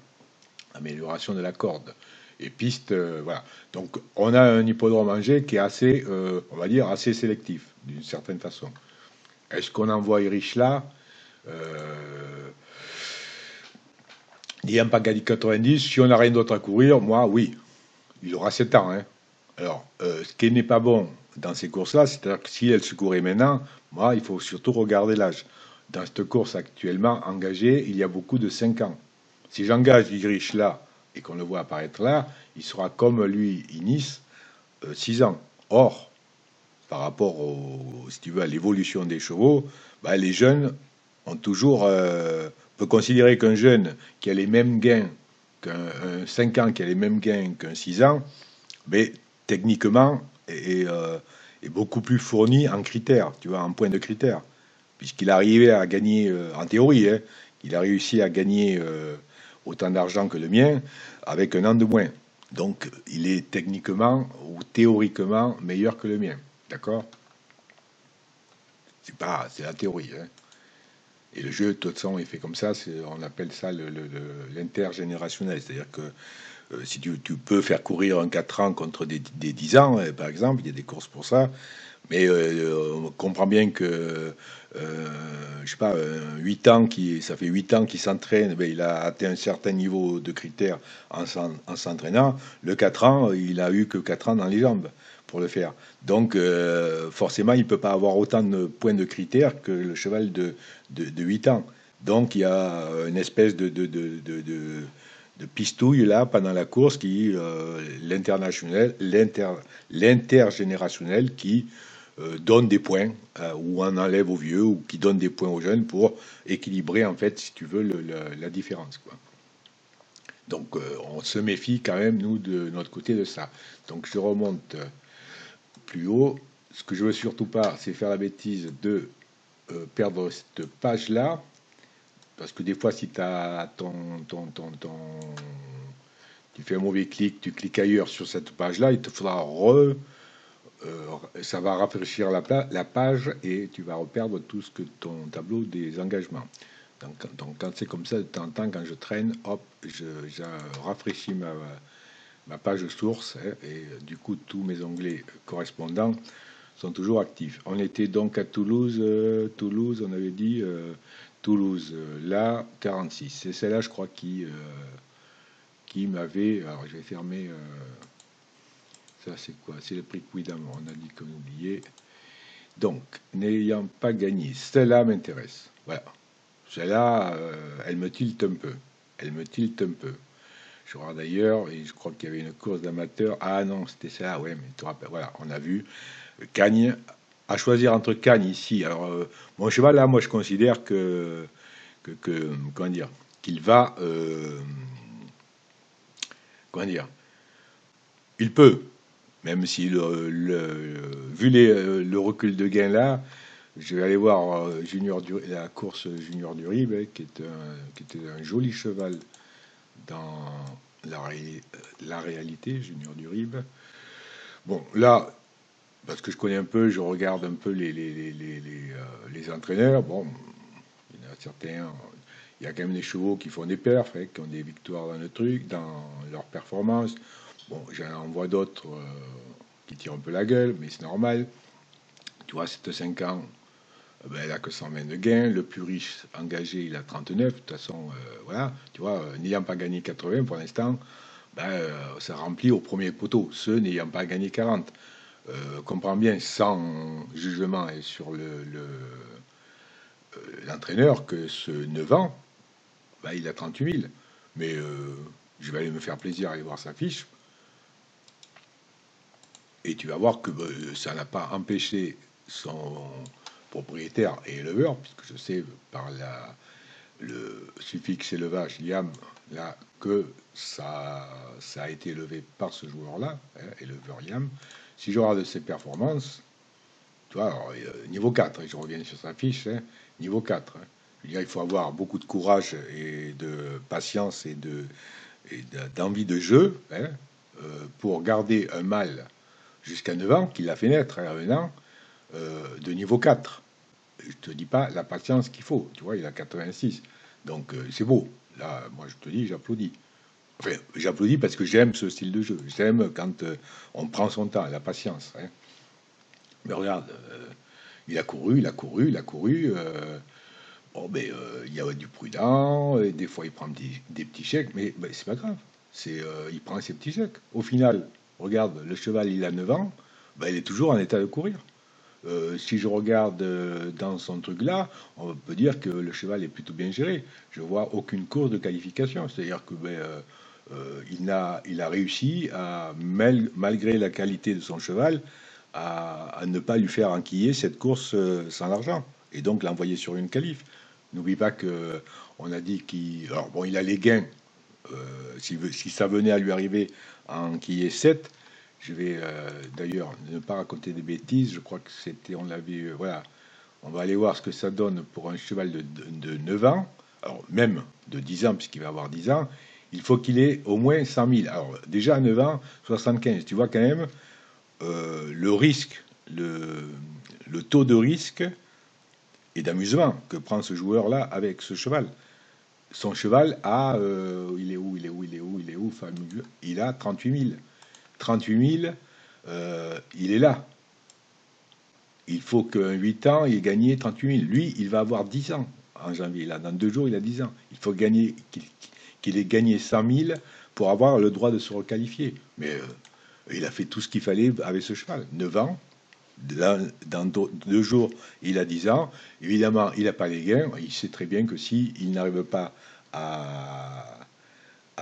Amélioration de la corde. Et piste, voilà. Donc, on a un hippodrome Angers qui est assez, on va dire, assez sélectif, d'une certaine façon. Est-ce qu'on envoie Erich là N'ayant pas gagné 90, si on n'a rien d'autre à courir, moi, oui. Il aura 7 ans. Hein. Alors, ce qui n'est pas bon dans ces courses-là, c'est-à-dire que si elle se courait maintenant, moi, il faut surtout regarder l'âge. Dans cette course actuellement engagée, il y a beaucoup de 5 ans. Si j'engage Igrich là et qu'on le voit apparaître là, il sera comme lui, Inis, 6 ans. Or, par rapport si tu veux, à l'évolution des chevaux, bah, les jeunes ont toujours. On peut considérer qu'un jeune qui a les mêmes gains qu'un 5 ans qui a les mêmes gains qu'un 6 ans, mais techniquement est beaucoup plus fourni en critères, tu vois, en points de critères, puisqu'il arrivait à gagner, en théorie, hein, il a réussi à gagner autant d'argent que le mien avec un an de moins. Donc, il est techniquement ou théoriquement meilleur que le mien, d'accord? C'est la théorie, hein. Et le jeu, de toute façon, est fait comme ça, on appelle ça l'intergénérationnel, c'est-à-dire que si tu peux faire courir un 4 ans contre des 10 ans, par exemple, il y a des courses pour ça, mais on comprend bien que, je sais pas, 8 ans, ça fait 8 ans qu'il s'entraîne, il a atteint un certain niveau de critères en s'entraînant. Le 4 ans, il a eu que 4 ans dans les jambes pour le faire. Donc, forcément, il ne peut pas avoir autant de points de critères que le cheval de 8 ans. Donc, il y a une espèce de pistouille là pendant la course qui l'intergénérationnel qui donne des points ou en enlève aux vieux ou qui donne des points aux jeunes pour équilibrer en fait si tu veux la différence, quoi. Donc on se méfie quand même nous de notre côté de ça. Donc je remonte plus haut. Ce que je veux surtout pas, c'est faire la bêtise de perdre cette page là. Parce que des fois, si tu as tu fais un mauvais clic, tu cliques ailleurs sur cette page-là, il te faudra ça va rafraîchir la page et tu vas reperdre tout ce que ton tableau des engagements. Donc quand c'est comme ça, de temps en temps, quand je traîne, hop, je rafraîchis ma page source, hein, et du coup, tous mes onglets correspondants sont toujours actifs. On était donc à Toulouse, on avait dit Toulouse, là, 46. C'est celle-là, je crois, qui m'avait... Alors, je vais fermer... ça, c'est quoi? C'est le prix Quidam, on a dit qu'on oubliait. Donc, n'ayant pas gagné, celle-là m'intéresse. Voilà. Celle-là, elle me tilte un peu. Elle me tilte un peu. Je regarde d'ailleurs, et je crois qu'il y avait une course d'amateurs. Ah non, c'était ça, ouais, mais tu te rappelles, voilà, on a vu. Cagne, à choisir entre Cagne ici. Alors, mon cheval, là, moi, je considère comment dire, qu'il va, comment dire, il peut, même si vu le recul de gain là, je vais aller voir la course Junior du Rib, hein, qui était un joli cheval dans la réalité, Junior du Rib. Bon, là, parce que je connais un peu, je regarde un peu les entraîneurs. Bon, il y en a certains, il y a quand même des chevaux qui font des perfs, qui ont des victoires dans le truc, dans leur performance. Bon, j'en vois d'autres qui tirent un peu la gueule, mais c'est normal. Tu vois, 7-5 ans, ben, elle a que 120 de gains. Le plus riche engagé, il a 39. De toute façon, voilà, tu vois, n'ayant pas gagné 80 pour l'instant, ben, ça remplit au premier poteau. Ceux n'ayant pas gagné 40. Comprends bien, sans jugement et sur l'entraîneur, que ce 9 ans, ben, il a 38 000. Mais je vais aller me faire plaisir à aller voir sa fiche. Et tu vas voir que ça n'a pas empêché son propriétaire et éleveur, puisque je sais par le suffixe élevage Liam, là, que ça a été élevé par ce joueur-là, éleveur Liam. Si je regarde ses performances, tu vois, alors, niveau 4, je reviens sur sa fiche, niveau 4. Je veux dire, il faut avoir beaucoup de courage et de patience et d'envie de jeu pour garder un mâle jusqu'à 9 ans, qu'il a fait naître à 1 an, de niveau 4. Je te dis pas la patience qu'il faut, tu vois, il a 86. Donc c'est beau. Là, moi je te dis, j'applaudis. Enfin, j'applaudis parce que j'aime ce style de jeu. J'aime quand on prend son temps, la patience. Mais regarde, il a couru, il a couru, il a couru. Bon, ben, il y a du prudent, et des fois il prend des petits chèques, mais ben, c'est pas grave. Il prend ses petits chèques. Au final, regarde, le cheval, il a 9 ans, ben, il est toujours en état de courir. Si je regarde dans son truc là, on peut dire que le cheval est plutôt bien géré. Je vois aucune course de qualification. C'est-à-dire que ben, il a réussi à, malgré la qualité de son cheval, à ne pas lui faire enquiller cette course sans l'argent. Et donc l'envoyer sur une qualif. N'oublie pas que on a dit qu'il. Alors bon, il a les gains. Si ça venait à lui arriver en qu'il y ait 7, je vais d'ailleurs ne pas raconter des bêtises. Je crois que c'était, on l'avait. Voilà. On va aller voir ce que ça donne pour un cheval de 9 ans. Alors même de 10 ans, puisqu'il va avoir 10 ans, il faut qu'il ait au moins 100 000. Alors déjà à 9 ans, 75. Tu vois quand même le risque, le taux de risque et d'amusement que prend ce joueur-là avec ce cheval. Son cheval a, fameux, il a 38 000. 38 000, il est là. Il faut qu'un 8 ans, il ait gagné 38 000. Lui, il va avoir 10 ans en janvier. Là, dans 2 jours, il a 10 ans. Il faut gagner, qu'il ait gagné 100 000 pour avoir le droit de se requalifier. Mais il a fait tout ce qu'il fallait avec ce cheval. 9 ans. Dans 2 jours, il a 10 ans. Évidemment, il n'a pas les gains. Il sait très bien que s'il n'arrive pas à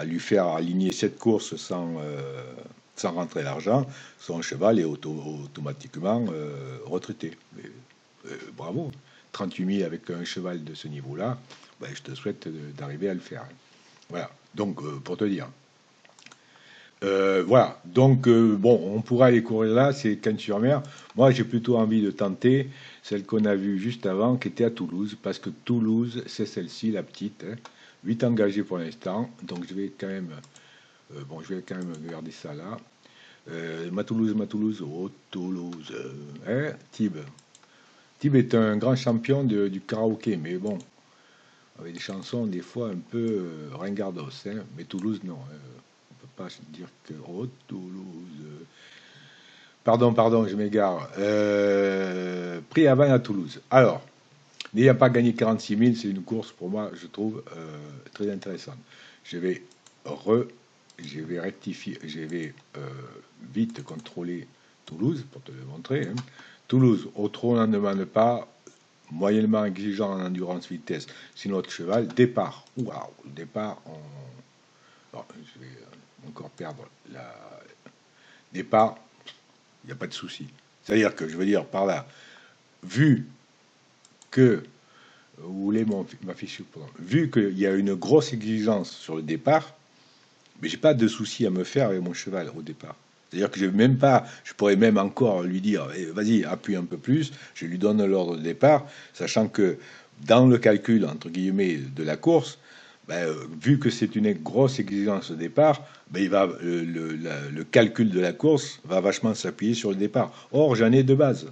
lui faire aligner cette course sans rentrer l'argent, son cheval est automatiquement retraité. Mais, bravo. 38 000 avec un cheval de ce niveau-là, ben, je te souhaite d'arriver à le faire. Voilà. Donc, pour te dire. Voilà, donc bon, on pourra aller courir là, c'est Cannes-sur-Mer. Moi, j'ai plutôt envie de tenter celle qu'on a vue juste avant, qui était à Toulouse, parce que Toulouse, c'est celle-ci, la petite, 8 engagés pour l'instant, donc je vais quand même, je vais quand même garder ça là. Ma Toulouse, oh Toulouse, Tib. Tib est un grand champion du karaoké, mais bon, avec des chansons des fois un peu ringardos, mais Toulouse, non. Pas dire que oh, Toulouse. Pardon, je m'égare. Prix à Vannes à Toulouse. Alors, n'ayant pas gagné 46 000, c'est une course pour moi, je trouve très intéressante. Je vais rectifier, je vais vite contrôler Toulouse pour te le montrer. Toulouse, au trot, on n'en demande pas. Moyennement exigeant en endurance vitesse, c'est notre cheval. Départ, waouh, départ, je vais encore perdre la départ, il n'y a pas de souci. C'est-à-dire que je veux dire par là, vu que vous voulez ma fiche, vu qu'il y a une grosse exigence sur le départ, mais j'ai pas de souci à me faire avec mon cheval au départ. C'est-à-dire que je pourrais même encore lui dire, vas-y, appuie un peu plus, je lui donne l'ordre de départ, sachant que dans le calcul, entre guillemets, de la course, ben, vu que c'est une grosse exigence au départ, ben, le calcul de la course va vachement s'appuyer sur le départ. Or, j'en ai de base.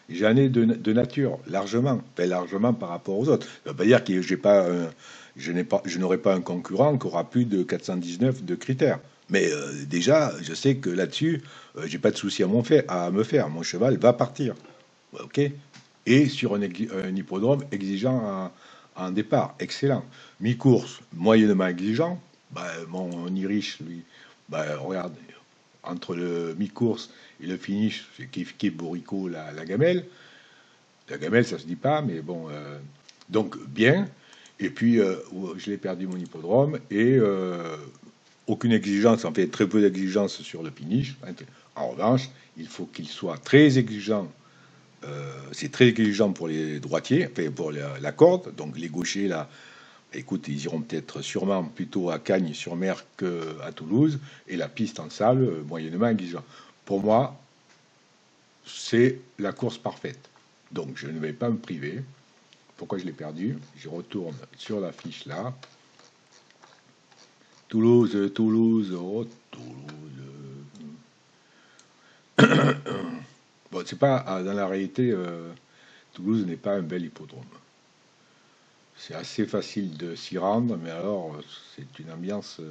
J'en ai de nature, largement. Enfin, largement par rapport aux autres. Ça ne veut pas dire que je n'aurai pas un concurrent qui aura plus de 419 de critères. Mais déjà, je sais que là-dessus, j'ai pas de souci à me faire. Mon cheval va partir. OK? Et sur un hippodrome exigeant en départ. Excellent. Mi-course, moyennement exigeant. Bah, mon Irish, lui, bah, regarde, entre le mi-course et le finish, c'est kiff bourricot la gamelle. La gamelle, ça se dit pas, mais bon. Donc, bien. Et puis, je l'ai perdu mon hippodrome et aucune exigence, en fait, très peu d'exigence sur le finish. En revanche, il faut qu'il soit très exigeant. C'est très exigeant pour les droitiers, enfin pour la corde. Donc les gauchers, là, écoute, ils iront peut-être sûrement plutôt à Cagnes-sur-Mer qu'à Toulouse. Et la piste en salle, moyennement exigeant. Pour moi, c'est la course parfaite. Donc je ne vais pas me priver. Pourquoi je l'ai perdu? Je retourne sur la fiche là. Toulouse, Toulouse, oh, Toulouse. Bon, c'est pas dans la réalité, Toulouse n'est pas un bel hippodrome. C'est assez facile de s'y rendre, mais alors c'est une ambiance,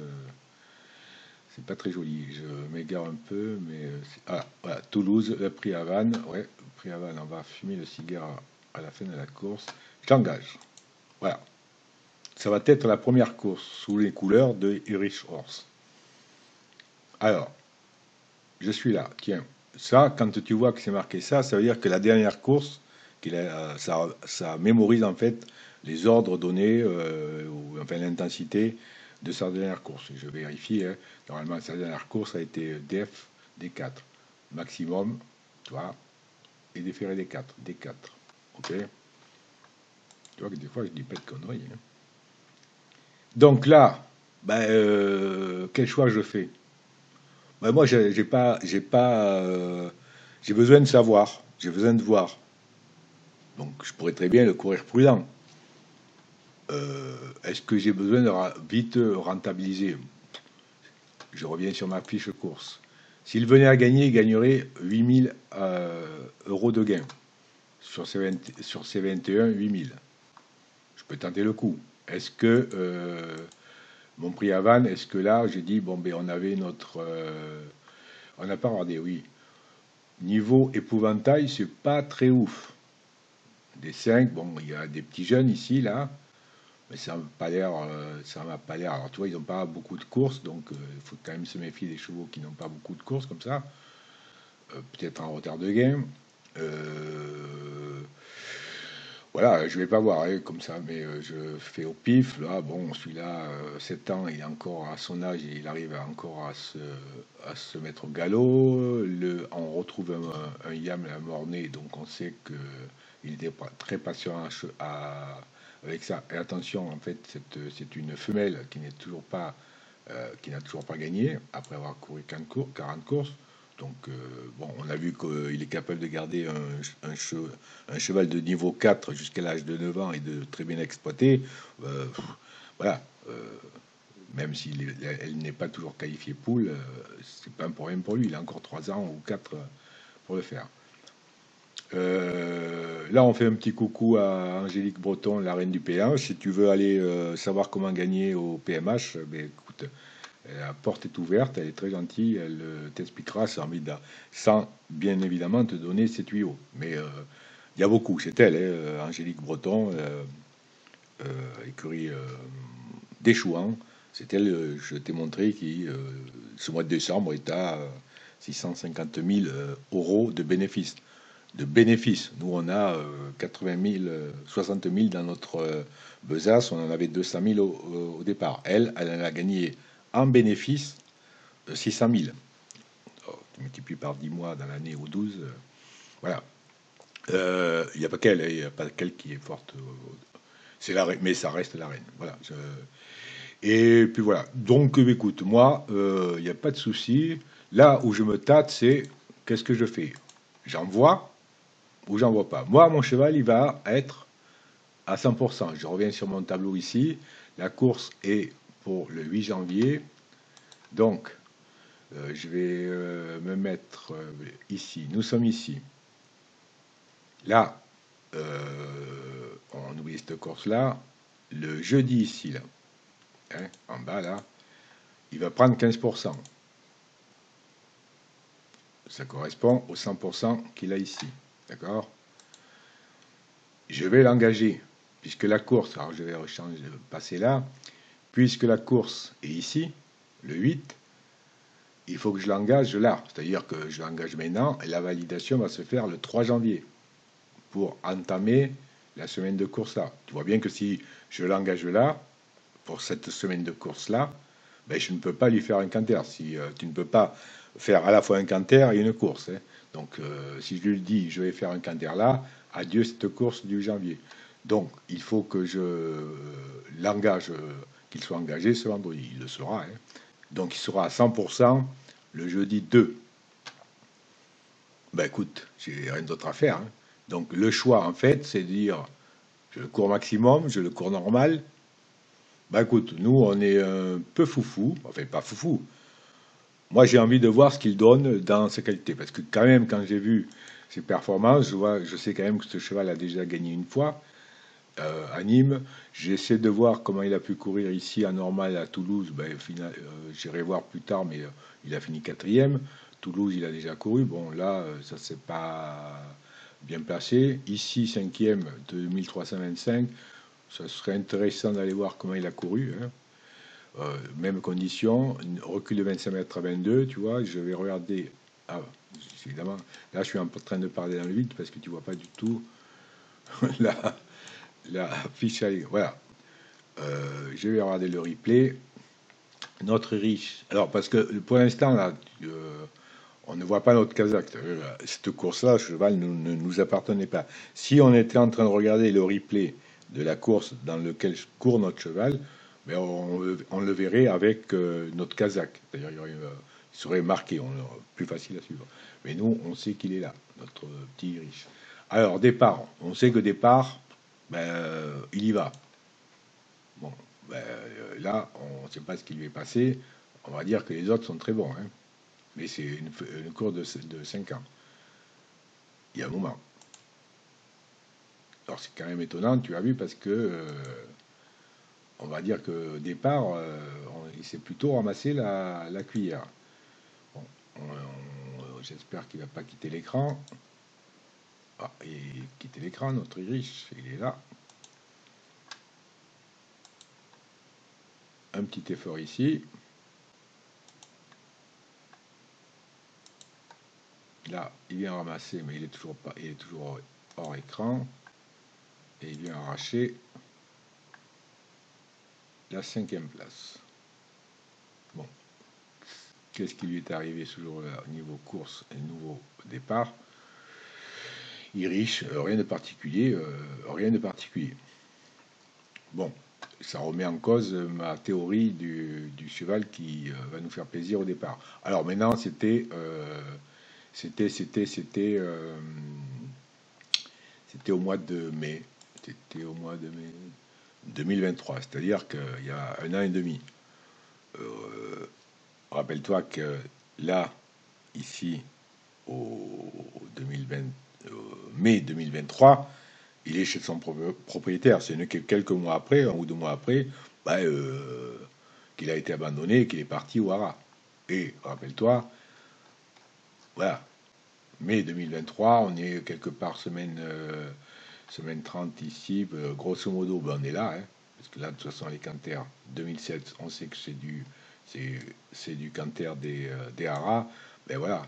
c'est pas très joli. Je m'égare un peu, mais voilà, Toulouse, le prix à Vannes, ouais, le prix à Vannes, on va fumer le cigare à la fin de la course. J'engage. Voilà. Ça va être la première course sous les couleurs de Irish Horse. Alors, je suis là, tiens. Ça, quand tu vois que c'est marqué ça, ça veut dire que la dernière course, ça mémorise en fait les ordres donnés, ou enfin l'intensité de sa dernière course. Je vérifie, hein. Normalement, sa dernière course a été DF D4, maximum, tu vois, et déféré D4, D4. Ok? Tu vois que des fois, je dis pas de conneries, hein. Donc là, ben, quel choix je fais? Ben, moi, j'ai besoin de savoir, j'ai besoin de voir. Donc, je pourrais très bien le courir prudent. Est-ce que j'ai besoin de vite rentabiliser? Je reviens sur ma fiche course. S'il venait à gagner, il gagnerait 8000 euros de gain. Sur ces 21, 8000. Je peux tenter le coup. Est-ce que mon prix à Vannes, est-ce que là, j'ai dit, bon, ben, on avait notre. On n'a pas regardé, oui. Niveau épouvantail, c'est pas très ouf. Des 5, bon, il y a des petits jeunes ici, là. Mais ça m'a pas l'air, ça m'a pas l'air. Alors tu vois, ils n'ont pas beaucoup de courses, donc il faut quand même se méfier des chevaux qui n'ont pas beaucoup de courses comme ça. Peut-être en retard de game. Voilà, je vais pas voir comme ça, mais je fais au pif. Là, bon, celui-là, 7 ans, il est encore à son âge, il arrive encore à se mettre au galop. On retrouve un Yam la mornée, donc on sait qu'il était très patient avec ça. Et attention, en fait, c'est une femelle qui n'a toujours pas gagné après avoir couru 40 courses. Donc, bon, on a vu qu'il est capable de garder un cheval de niveau 4 jusqu'à l'âge de 9 ans et de très bien exploiter. Voilà. Même si elle n'est pas toujours qualifiée poule, c'est pas un problème pour lui. Il a encore 3 ans ou 4 pour le faire. Là, on fait un petit coucou à Angélique Breton, la reine du PMH. Si tu veux aller savoir comment gagner au PMH, ben, écoute, la porte est ouverte, elle est très gentille, elle t'expliquera sans bien évidemment te donner ses tuyaux. Mais il y a beaucoup, c'est elle, hein, Angélique Breton, écurie des Chouans. C'est elle, je t'ai montré, qui, ce mois de décembre, est à 650 000 euros de bénéfices. Nous, on a 80 000, 60 000 dans notre besace. On en avait 200 000 au départ. Elle en a gagné en bénéfice 600 000. Oh, tu multiplies par 10 mois dans l'année ou 12. Voilà. Il n'y a pas qu'elle, il n'y a pas qu'elle qui est forte. C'est la reine, mais ça reste la reine. Voilà. Et puis voilà. Donc, écoute, moi, il n'y a pas de souci. Là où je me tâte, c'est qu'est-ce que je fais? J'envoie ou j'envoie pas. Moi, mon cheval, il va être à 100%. Je reviens sur mon tableau ici. La course est pour le 8 janvier. Donc, je vais me mettre ici. Nous sommes ici. Là, on oublie cette course-là. Le jeudi ici, là, hein, en bas, là, il va prendre 15%. Ça correspond aux 100% qu'il a ici. D'accord? Je vais l'engager, puisque la course, alors je vais passer là, puisque la course est ici, le 8, il faut que je l'engage là. C'est-à-dire que je l'engage maintenant, et la validation va se faire le 3 janvier, pour entamer la semaine de course là. Tu vois bien que si je l'engage là, pour cette semaine de course là, ben je ne peux pas lui faire un canter. Si tu ne peux pas faire à la fois un canter et une course. Hein. Donc, si je lui dis, je vais faire un canter là, adieu cette course du janvier. Donc, il faut que je l'engage, qu'il soit engagé ce vendredi. Il le sera. Hein. Donc, il sera à 100% le jeudi 2. Ben écoute, j'ai rien d'autre à faire. Hein. Donc, le choix, en fait, c'est de dire, je le cours maximum, je le cours normal. Ben écoute, nous, on est un peu foufou. Enfin, pas foufou. Moi, j'ai envie de voir ce qu'il donne dans ses qualités. Parce que quand même, quand j'ai vu ses performances, je sais quand même que ce cheval a déjà gagné une fois à Nîmes. J'essaie de voir comment il a pu courir ici à normal à Toulouse. Ben, j'irai voir plus tard, mais il a fini 4e. Toulouse, il a déjà couru. Bon, là, ça ne s'est pas bien placé. Ici, 5e de 1325. Ça serait intéressant d'aller voir comment il a couru. Hein. Même condition, recul de 25 mètres à 22, tu vois, je vais regarder. Ah, évidemment, là je suis en train de parler dans le vide parce que tu vois pas du tout la fiche. Voilà. Je vais regarder le replay. Notre riche. Alors, parce que pour l'instant, là, on ne voit pas notre Kazakh. Cette course-là, ce cheval ne nous appartenait pas. Si on était en train de regarder le replay de la course dans laquelle court notre cheval, mais on le verrait avec notre Kazakh. C'est-à-dire, il serait marqué, plus facile à suivre. Mais nous, on sait qu'il est là, notre petit riche. Alors, départ. On sait que départ, il y va. Bon, là, on ne sait pas ce qui lui est passé. On va dire que les autres sont très bons. Hein. Mais c'est une course de 5 ans. Il y a un moment. Alors, c'est quand même étonnant, tu as vu, parce que on va dire qu'au départ, il s'est plutôt ramassé la cuillère. Bon, j'espère qu'il ne va pas quitter l'écran. Ah, il quitte l'écran, notre riche, il est là. Un petit effort ici. Là, il vient ramasser, mais il est toujours hors écran. Et il vient arracher la 5e place. Bon, qu'est-ce qui lui est arrivé ce jour-là au niveau course et nouveau départ? Il riche, rien de particulier, rien de particulier. Bon, ça remet en cause ma théorie du cheval qui va nous faire plaisir au départ. Alors maintenant, c'était au mois de mai. C'était au mois de mai 2023, c'est-à-dire qu'il y a 1 an et demi. Rappelle-toi que là, ici, au 2020, mai 2023, il est chez son propriétaire. C'est que quelques mois après, 1 ou 2 mois après, qu'il a été abandonné et qu'il est parti au Hara. Et rappelle-toi, voilà, mai 2023, on est quelque part semaine 30 ici, grosso modo, on est là, hein, parce que là, de toute façon, les canters 2007, on sait que c'est du canter des Haras. Ben voilà,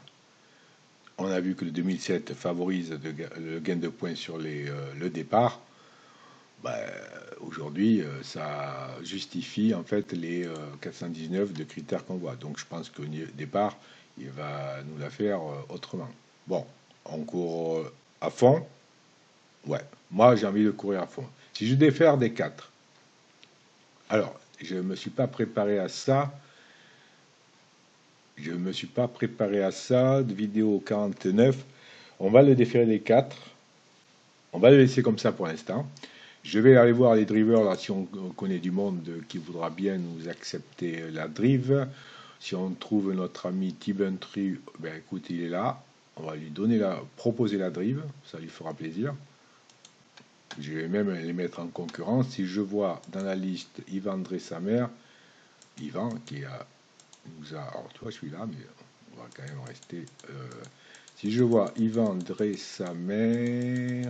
on a vu que le 2007 favorise le gain de points sur le départ. Aujourd'hui, ça justifie en fait les 419 de critères qu'on voit. Donc je pense qu'au départ, il va nous la faire autrement. Bon, on court à fond. Ouais, moi j'ai envie de courir à fond. Si je devais faire des 4, alors je ne me suis pas préparé à ça. Je ne me suis pas préparé à ça. De vidéo 49. On va le déférer des 4. On va le laisser comme ça pour l'instant. Je vais aller voir les drivers, là, si on connaît du monde qui voudra bien nous accepter la drive. Si on trouve notre ami Tibentry, ben écoute, il est là. On va lui donner proposer la drive, ça lui fera plaisir. Je vais même les mettre en concurrence. Si je vois dans la liste Yvan Dressamer, Yvan qui nous a, alors tu vois, je suis là, mais on va quand même rester. Si je vois Yvan Dressamer,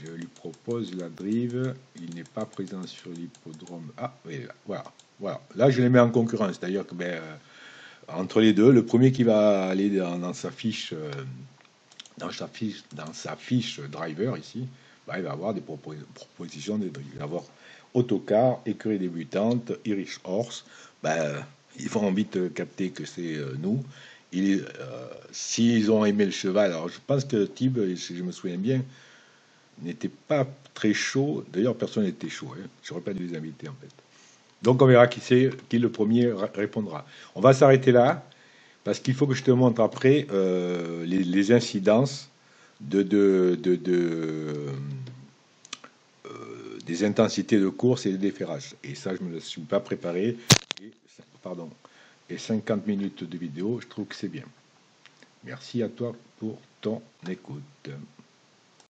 je lui propose la drive. Il n'est pas présent sur l'hippodrome. Ah, oui, voilà, voilà. Là, je les mets en concurrence. C'est-à-dire que entre les deux, le premier qui va aller dans sa fiche, dans sa fiche driver ici, il va avoir des propositions de drive. Il va avoir autocar, écurie débutante, Irish Horse. Ils vont vite capter que c'est nous. S'ils ont aimé le cheval, alors je pense que Tib, si je me souviens bien, n'était pas très chaud. D'ailleurs, personne n'était chaud. Hein. J'aurais pas dû les inviter en fait. Donc on verra qui le premier répondra. On va s'arrêter là parce qu'il faut que je te montre après les incidences des intensités de course et des déferrages. Et ça, je ne me le suis pas préparé. Et 50 minutes de vidéo, je trouve que c'est bien. Merci à toi pour ton écoute.